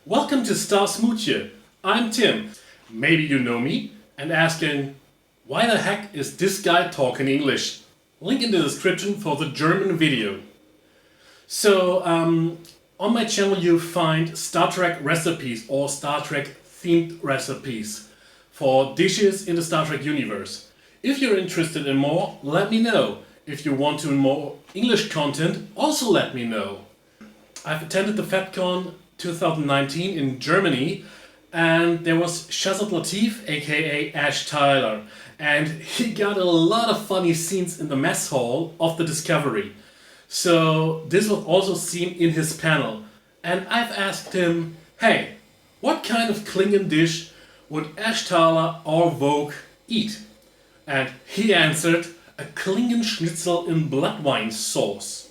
Welcome to Star Smutje. I'm Tim. Maybe you know me and asking, why the heck is this guy talking English? Link in the description for the German video. So, on my channel you find Star Trek recipes or Star Trek themed recipes for dishes in the Star Trek universe. If you're interested in more, let me know. If you want to more English content, also let me know. I've attended the FedCon 2019 in Germany, and there was Shazad Latif, aka Ash Tyler, and he got a lot of funny scenes in the mess hall of the Discovery. So this was also seen in his panel, and I've asked him, hey, what kind of Klingon dish would Ash Tyler or Vogue eat? And he answered, a Klingon Schnitzel in Bloodwine Sauce.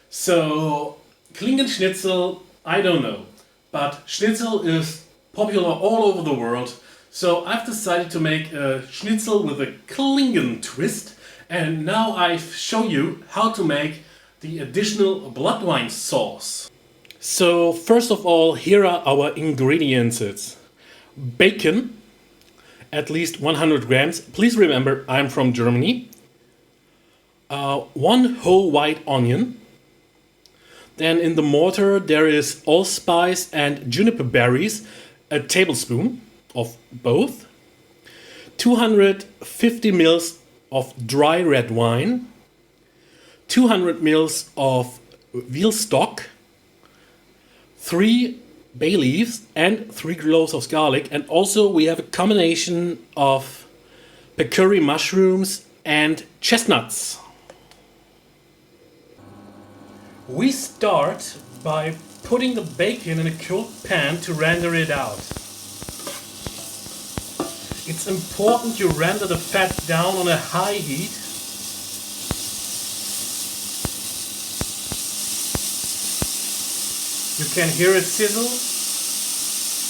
So Klingon Schnitzel, I don't know, but Schnitzel is popular all over the world, so I've decided to make a Schnitzel with a Klingon twist, and now I show you how to make the additional Bloodwine sauce. So first of all, here are our ingredients. Bacon, at least 100 grams. Please remember, I'm from Germany. 1 whole white onion. Then in the mortar there is allspice and juniper berries, a tablespoon of both, 250 ml of dry red wine, 200 ml of veal stock, 3 bay leaves and 3 cloves of garlic, and also we have a combination of peccary mushrooms and chestnuts. We start by putting the bacon in a cold pan to render it out. It's important you render the fat down on a high heat. You can hear it sizzle.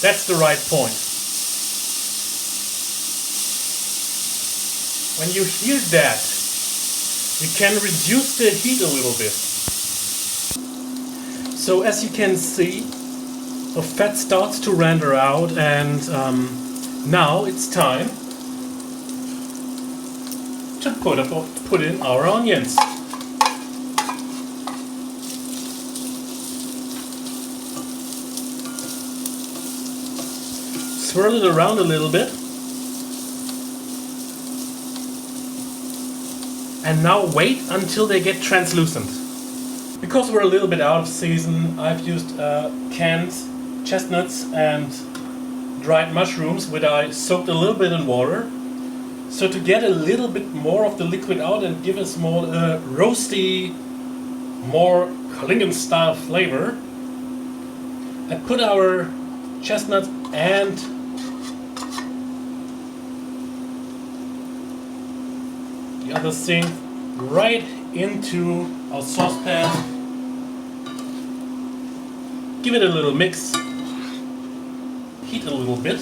That's the right point. When you hear that, you can reduce the heat a little bit. So as you can see, the fat starts to render out, and now it's time to put in our onions. Swirl it around a little bit. And now wait until they get translucent. Because we're a little bit out of season, I've used canned chestnuts and dried mushrooms, which I soaked a little bit in water. So to get a little bit more of the liquid out and give us more roasty, more Klingon style flavor, I put our chestnuts and the other thing right into our saucepan. Give it a little mix. Heat a little bit.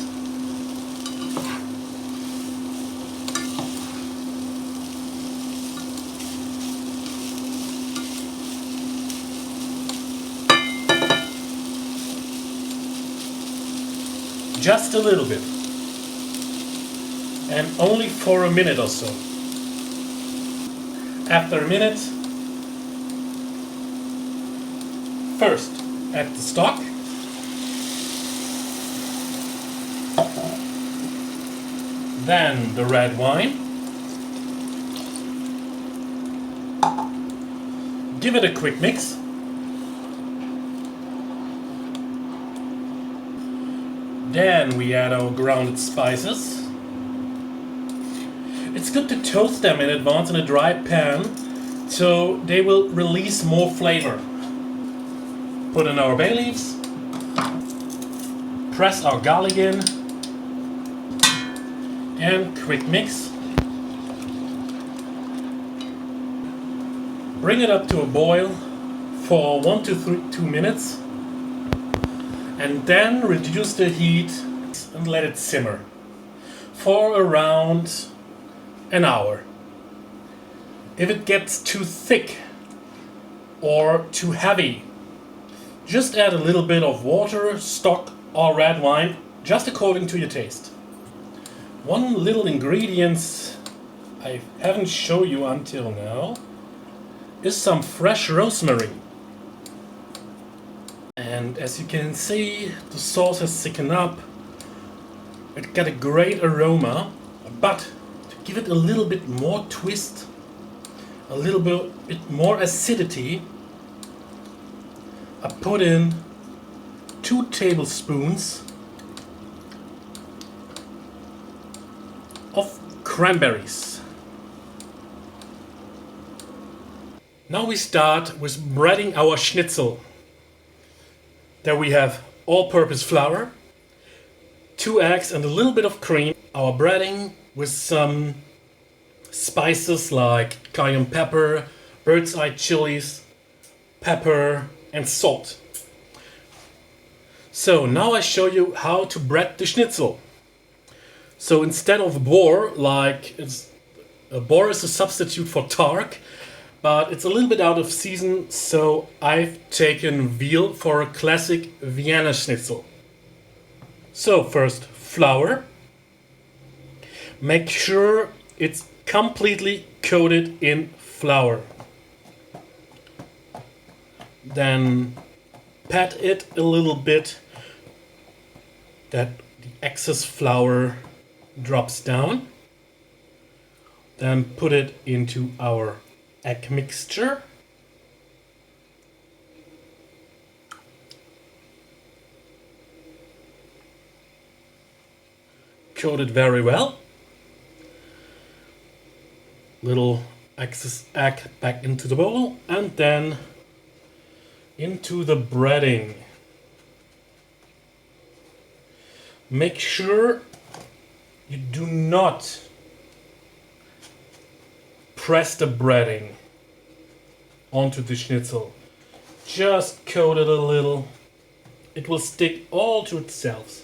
Just a little bit. And only for a minute or so. After a minute, first add the stock, then the red wine, give it a quick mix, then we add our grounded spices. It's good to toast them in advance in a dry pan so they will release more flavor. Put in our bay leaves, press our garlic in, and quick mix. Bring it up to a boil for 1 to 2 minutes, and then reduce the heat and let it simmer for around an hour. If it gets too thick or too heavy, Just add a little bit of water, stock or red wine, just according to your taste. One little ingredient I haven't shown you until now is some fresh rosemary. And as you can see, the sauce has thickened up. It got a great aroma, but to give it a little bit more twist, a little bit more acidity, I put in 2 tablespoons of cranberries. Now we start with breading our schnitzel. There we have all-purpose flour, 2 eggs and a little bit of cream. Our breading with some spices like cayenne pepper, bird's eye chilies, pepper and salt. So now I show you how to bread the schnitzel. So instead of boar, a boar is a substitute for tark, but it's a little bit out of season, so I've taken veal for a classic Vienna schnitzel. So first, flour. Make sure it's completely coated in flour. Then pat it a little bit that the excess flour drops down. Then put it into our egg mixture. Coat it very well. Little excess egg back into the bowl and then into the breading. Make sure you do not press the breading onto the schnitzel. Just coat it a little. It will stick all to itself.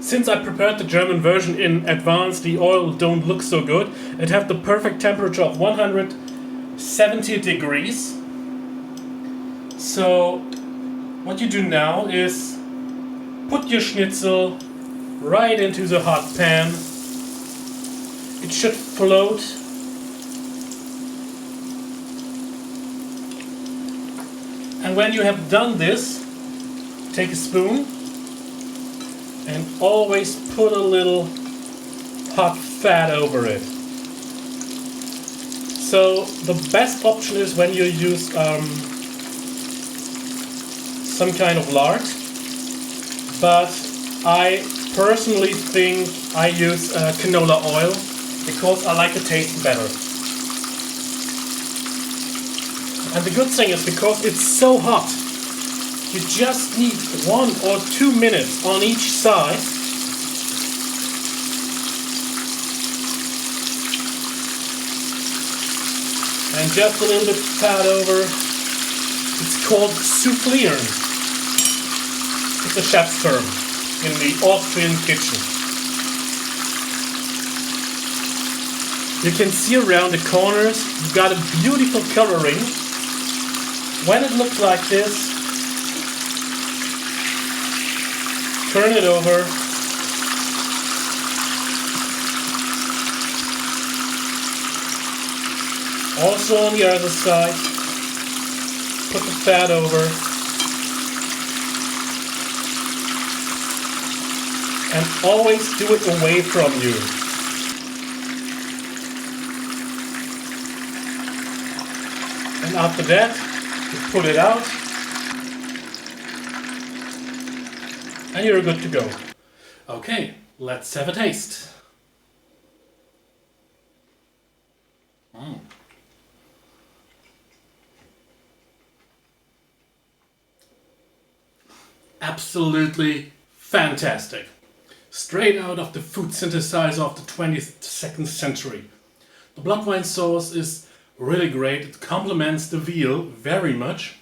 Since I prepared the German version in advance, the oil don't look so good. It has the perfect temperature of 170 degrees. So what you do now is put your schnitzel right into the hot pan. It should float. And when you have done this, take a spoon and always put a little hot fat over it. So the best option is when you use some kind of lard, but I personally think I use canola oil because I like the taste better. And the good thing is because it's so hot, you just need 1 or 2 minutes on each side. And just a little bit fat over. It's called soufflieren. It's a chef's term in the Austrian kitchen. You can see around the corners, you've got a beautiful coloring. When it looks like this, turn it over. Also on the other side, put the fat over. And always do it away from you. And after that, you put it out. And you're good to go. Okay, let's have a taste. Absolutely fantastic. Straight out of the food synthesizer of the 22nd century. The Bloodwine sauce is really great. It complements the veal very much.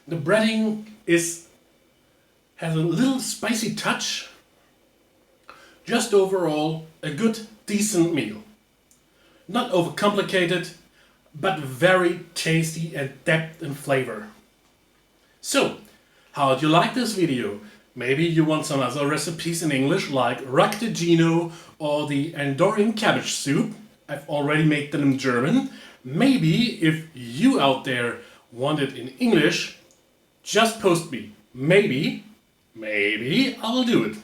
The breading has a little spicy touch. Just overall a good, decent meal. Not overcomplicated, but very tasty and depth and flavor. So, how did you like this video? Maybe you want some other recipes in English like Raktegino or the Andorian cabbage soup. I've already made them in German. Maybe if you out there want it in English, just post me. Maybe I will do it.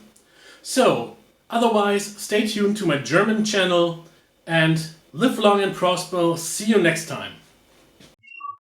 So, otherwise, stay tuned to my German channel and live long and prosper. See you next time.